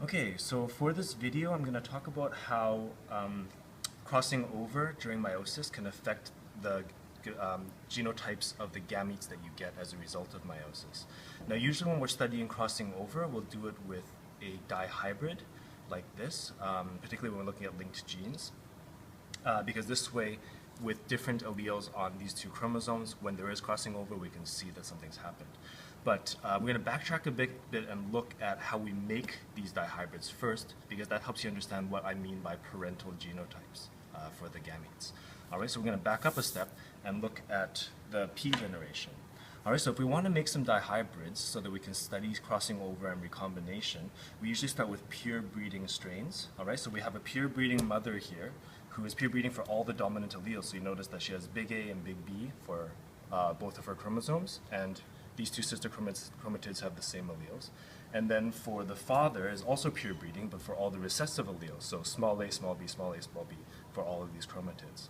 Okay, so for this video, I'm going to talk about how crossing over during meiosis can affect the genotypes of the gametes that you get as a result of meiosis. Now, usually when we're studying crossing over, we'll do it with a dihybrid like this, particularly when we're looking at linked genes, because this way, with different alleles on these two chromosomes, when there is crossing over, we can see that something's happened. But we're going to backtrack a bit and look at how we make these dihybrids first, because that helps you understand what I mean by parental genotypes for the gametes. All right, so we're going to back up a step and look at the P generation. All right, so if we want to make some dihybrids so that we can study crossing over and recombination, we usually start with pure breeding strains. All right, so we have a pure breeding mother here who is pure breeding for all the dominant alleles. So you notice that she has big A and big B for both of her chromosomes, and these two sister chromatids have the same alleles. And then for the father is also pure breeding, but for all the recessive alleles, so small a, small b, small a, small b, for all of these chromatids.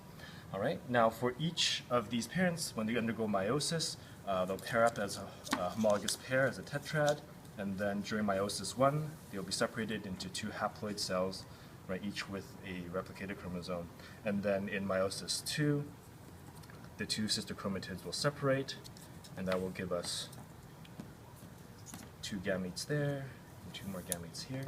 All right, now for each of these parents, when they undergo meiosis, they'll pair up as a homologous pair, as a tetrad, and then during meiosis 1, they'll be separated into two haploid cells, right, each with a replicated chromosome. And then in meiosis 2, the two sister chromatids will separate, and that will give us two gametes there, and two more gametes here,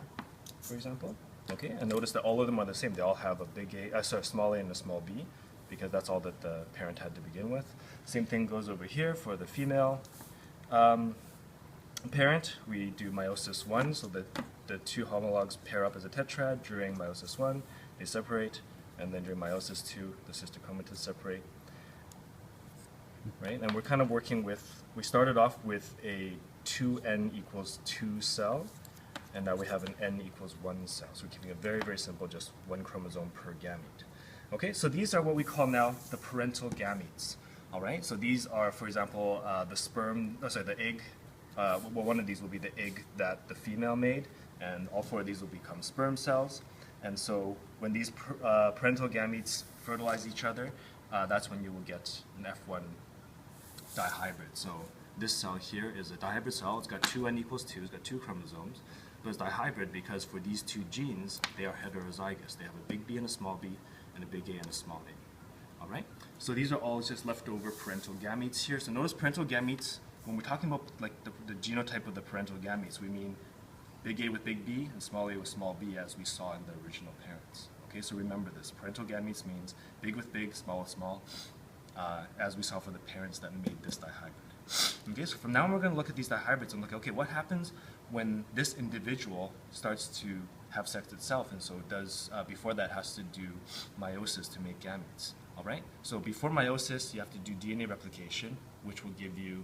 for example. Okay, and notice that all of them are the same. They all have a big A, small a and a small b, because that's all that the parent had to begin with. Same thing goes over here for the female parent. We do meiosis 1, so that the two homologs pair up as a tetrad. During meiosis 1, they separate, and then during meiosis 2, the sister chromatids separate. Right, and we're kind of working with, we started off with a 2n equals 2 cell, and now we have an n equals 1 cell. So we're keeping it very, very simple, just one chromosome per gamete. Okay, so these are what we call now the parental gametes. All right, so these are, for example, the egg. Well, one of these will be the egg that the female made, and all four of these will become sperm cells. And so when these parental gametes fertilize each other, that's when you will get an F1 dihybrid. So this cell here is a dihybrid cell. It's got 2n equals 2, it's got two chromosomes, but it's dihybrid because for these two genes, they are heterozygous. They have a big B and a small b, and a big A and a small a. All right? So these are all just leftover parental gametes here. So notice parental gametes, when we're talking about like the genotype of the parental gametes, we mean big A with big B and small a with small b, as we saw in the original parents. Okay, so remember this. Parental gametes means big with big, small with small, as we saw for the parents that made this dihybrid. Okay, so from now on we're going to look at these dihybrids and look at, okay, what happens when this individual starts to have sex itself, and so it does, before that has to do meiosis to make gametes. All right, so before meiosis you have to do DNA replication, which will give you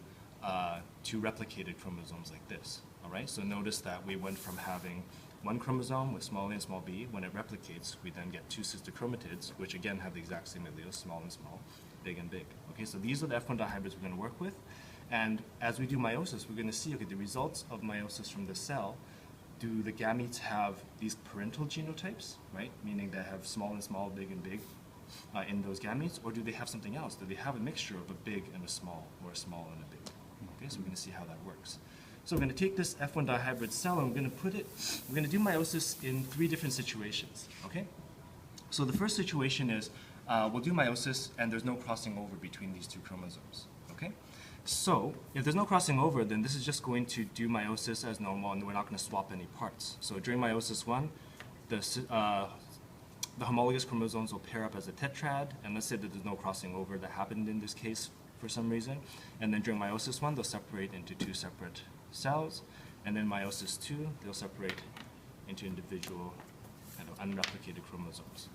two replicated chromosomes like this. All right, so notice that we went from having one chromosome with small a and small b. When it replicates, we then get two sister chromatids, which again have the exact same alleles, small and small, big and big. Okay, so these are the F1 dihybrids we're going to work with. And as we do meiosis, we're going to see, okay, the results of meiosis from the cell. Do the gametes have these parental genotypes, right? Meaning they have small and small, big and big in those gametes, or do they have something else? Do they have a mixture of a big and a small, or a small and a big? Okay, so we're going to see how that works. So we're going to take this F1 dihybrid cell and we're going to do meiosis in 3 different situations, okay? So the first situation is we'll do meiosis and there's no crossing over between these two chromosomes, okay? So if there's no crossing over, then this is just going to do meiosis as normal and we're not going to swap any parts. So during meiosis 1, the homologous chromosomes will pair up as a tetrad, and let's say that there's no crossing over that happened in this case for some reason. And then during meiosis 1, they'll separate into two separate cells, and then meiosis 2, they'll separate into individual kind of unreplicated chromosomes.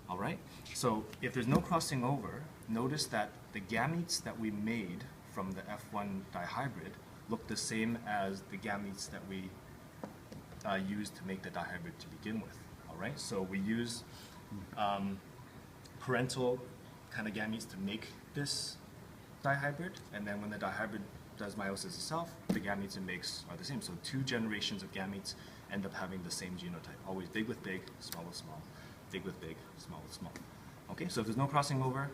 All right? So if there's no crossing over, notice that the gametes that we made from the F1 dihybrid look the same as the gametes that we used to make the dihybrid to begin with. All right? So we use parental kind of gametes to make this dihybrid, and then when the dihybrid does meiosis itself, the gametes it makes are the same. So 2 generations of gametes end up having the same genotype. Always big with big, small with small, big with big, small with small. Okay, so if there's no crossing over,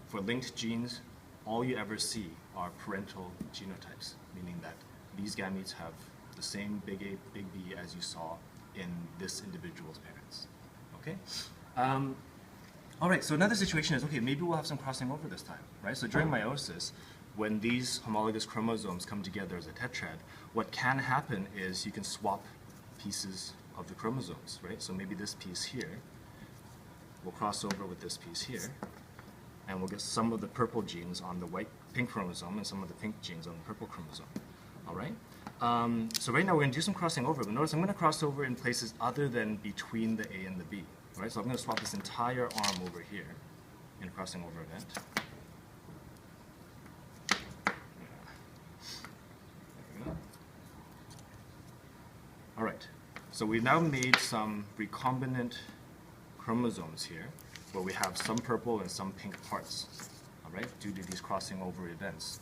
for linked genes, all you ever see are parental genotypes, meaning that these gametes have the same big A, big B as you saw in this individual's parents. Okay? All right, so another situation is, okay, maybe we'll have some crossing over this time, right? So during meiosis, when these homologous chromosomes come together as a tetrad, what can happen is you can swap pieces of the chromosomes, right? So maybe this piece here will cross over with this piece here, and we'll get some of the purple genes on the pink chromosome and some of the pink genes on the purple chromosome, all right? So right now we're going to do some crossing over, but notice I'm going to cross over in places other than between the A and the B, right? So I'm going to swap this entire arm over here in a crossing over event. All right, so we've now made some recombinant chromosomes here, where we have some purple and some pink parts, all right, due to these crossing over events.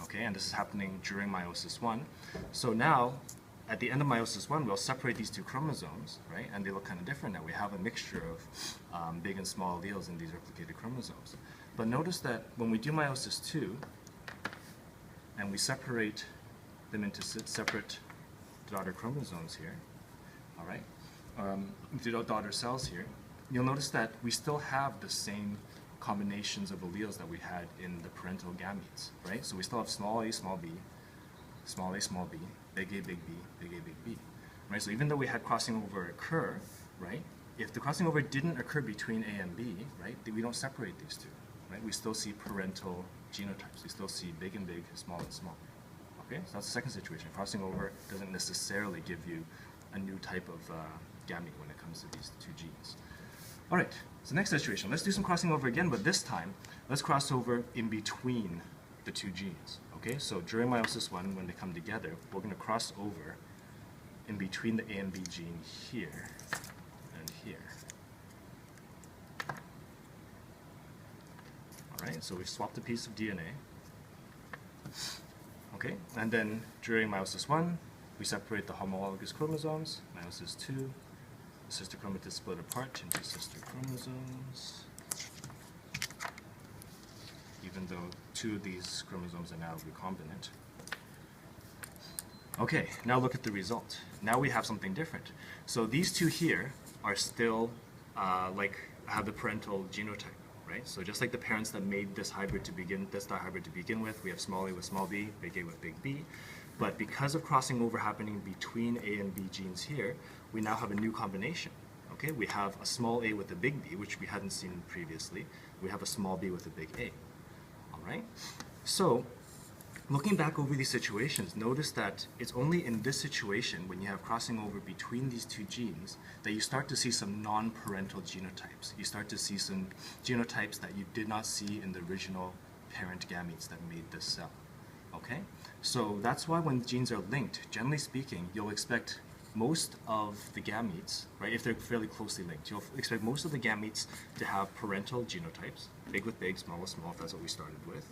Okay, and this is happening during meiosis 1. So now, at the end of meiosis 1, we'll separate these two chromosomes, right, and they look kind of different now. We have a mixture of big and small alleles in these replicated chromosomes. But notice that when we do meiosis 2, and we separate them into separate daughter chromosomes here, all right, daughter cells here, you'll notice that we still have the same combinations of alleles that we had in the parental gametes, right? So we still have small a, small b, small a, small b, big A, big B, big A, big B, right? So even though we had crossing over occur, right, if the crossing over didn't occur between A and B, right, we don't separate these two, right? We still see parental genotypes. We still see big and big, small and small. Okay, so that's the second situation. Crossing over doesn't necessarily give you a new type of gamete when it comes to these two genes. All right, so next situation. Let's do some crossing over again, but this time, let's cross over in between the two genes. Okay, so during meiosis 1, when they come together, we're going to cross over in between the A and B gene here and here. All right, so we've swapped a piece of DNA. Okay, and then during meiosis 1, we separate the homologous chromosomes. Meiosis 2, the sister chromatids split apart into sister chromosomes, even though 2 of these chromosomes are now recombinant. Okay, now look at the result. Now we have something different. So these two here are still have the parental genotype. Right? So just like the parents that made this dihybrid to begin with, we have small a with small b, big A with big B. But because of crossing over happening between A and B genes here, we now have a new combination. Okay? We have a small a with a big B, which we hadn't seen previously. We have a small b with a big A. All right? So looking back over these situations, notice that it's only in this situation, when you have crossing over between these two genes, that you start to see some non-parental genotypes. You start to see some genotypes that you did not see in the original parent gametes that made this cell. Okay? So that's why when genes are linked, generally speaking, you'll expect most of the gametes, right, if they're fairly closely linked, you'll expect most of the gametes to have parental genotypes, big with big, small with small, if that's what we started with.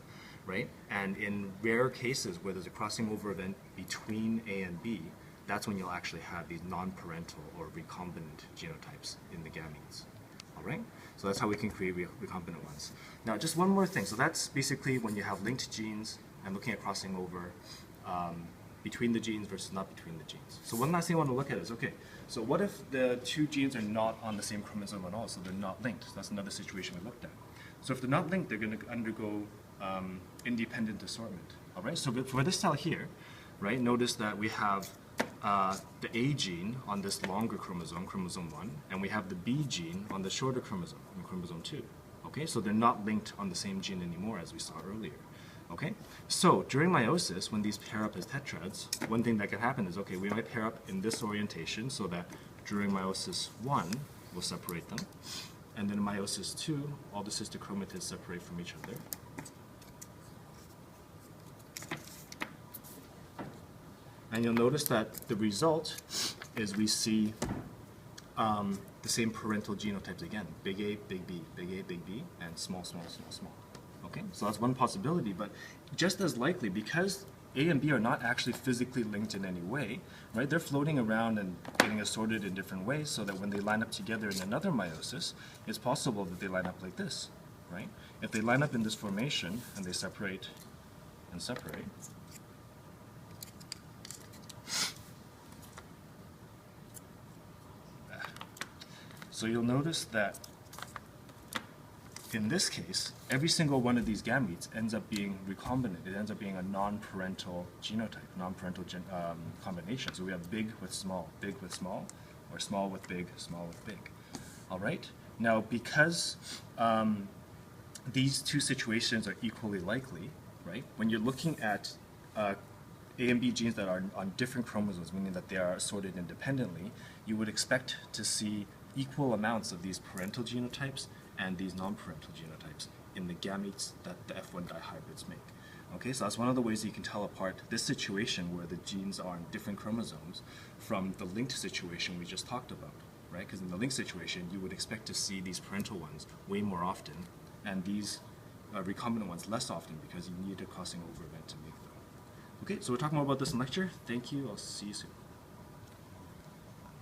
Right? And in rare cases where there's a crossing over event between A and B, that's when you'll actually have these non-parental or recombinant genotypes in the gametes. All right? So that's how we can create recombinant ones. Now, just one more thing. So that's basically when you have linked genes and looking at crossing over between the genes versus not between the genes. So one last thing I want to look at is, okay, so what if the two genes are not on the same chromosome at all, so they're not linked? So that's another situation we looked at. So if they're not linked, they're going to undergo independent assortment. All right, so for this cell here, right, notice that we have the A gene on this longer chromosome, chromosome 1, and we have the B gene on the shorter chromosome, chromosome 2. Okay, so they're not linked on the same gene anymore as we saw earlier. Okay, so during meiosis, when these pair up as tetrads, one thing that can happen is, okay, we might pair up in this orientation so that during meiosis 1, we'll separate them. And then in meiosis 2, all the sister chromatids separate from each other. And you'll notice that the result is we see the same parental genotypes again. Big A, big B, big A, big B, and small, small, small, small. Okay, so that's one possibility, but just as likely, because A and B are not actually physically linked in any way, right? They're floating around and getting assorted in different ways so that when they line up together in another meiosis, it's possible that they line up like this, right? If they line up in this formation and they separate and separate, So you'll notice that in this case, every single one of these gametes ends up being recombinant. It ends up being a non-parental genotype, non-parental combination. So we have big with small, or small with big, small with big. All right? Now, because these two situations are equally likely, right? When you're looking at A and B genes that are on different chromosomes, meaning that they are sorted independently, you would expect to see equal amounts of these parental genotypes and these non-parental genotypes in the gametes that the F1 dihybrids make. Okay, so that's one of the ways you can tell apart this situation where the genes are on different chromosomes from the linked situation we just talked about, right? Because in the linked situation, you would expect to see these parental ones way more often and these recombinant ones less often because you need a crossing over event to make them. Okay, so we'll talk more about this in lecture. Thank you. I'll see you soon.